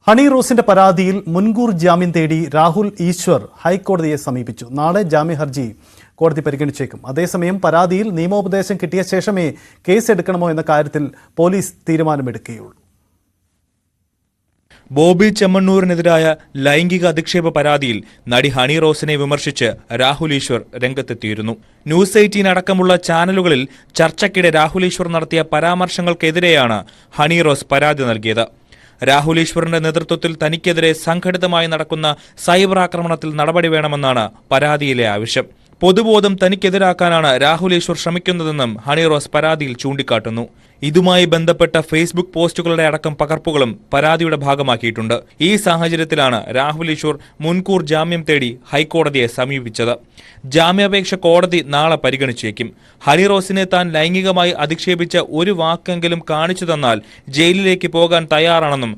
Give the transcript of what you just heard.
Honey റോസിന്റെ പരാതിയിൽ മുൻകൂർ ജാമ്യം തേടി രാഹുൽ ഈശ്വർ ഹൈക്കോടതിയെ സമീപിച്ചു. നാളെ ജാമ്യ ഹർജി കോടതി പരിഗണിച്ചേക്കും. അതേസമയം പരാതിയിൽ നിയമോപദേശം കിട്ടിയ ശേഷമേ കേസ് എടുക്കണമോ എന്ന കാര്യത്തിൽ പോലീസ് തീരുമാനമെടുക്കുകയുള്ളൂ. ബോബി ചെമ്മണ്ണൂരിനെതിരായ ലൈംഗിക അധിക്ഷേപ പരാതിയിൽ നടി ഹണി റോസിനെ വിമർശിച്ച് രാഹുൽ ഈശ്വർ രംഗത്തെത്തിയിരുന്നു. ന്യൂസ് 18 അടക്കമുള്ള ചാനലുകളിൽ ചർച്ചയ്ക്കിടെ രാഹുൽ ഈശ്വർ നടത്തിയ പരാമർശങ്ങൾക്കെതിരെയാണ് ഹണി റോസ് പരാതി നൽകിയത്. രാഹുൽ ഈശ്വറിന്റെ നേതൃത്വത്തിൽ തനിക്കെതിരെ സംഘടിതമായി നടക്കുന്ന സൈബർ ആക്രമണത്തിൽ നടപടി വേണമെന്നാണ് പരാതിയിലെ ആവശ്യം. പൊതുബോധം തനിക്കെതിരാക്കാനാണ് രാഹുൽ ഈശ്വർ ശ്രമിക്കുന്നതെന്നും ഹണി റോസ് പരാതിയിൽ ചൂണ്ടിക്കാട്ടുന്നു. ഇതുമായി ബന്ധപ്പെട്ട ഫേസ്ബുക്ക് പോസ്റ്റുകളുടെ അടക്കം പകർപ്പുകളും പരാതിയുടെ ഭാഗമാക്കിയിട്ടുണ്ട്. ഈ സാഹചര്യത്തിലാണ് രാഹുൽ ഈശ്വർ മുൻകൂർ ജാമ്യം തേടി ഹൈക്കോടതിയെ സമീപിച്ചത്. ജാമ്യാപേക്ഷ കോടതി നാളെ പരിഗണിച്ചേക്കും. ഹണി റോസിനെ താൻ ലൈംഗികമായി അധിക്ഷേപിച്ച ഒരു വാക്കെങ്കിലും കാണിച്ചു തന്നാൽ ജയിലിലേക്ക് പോകാൻ തയ്യാറാണെന്നും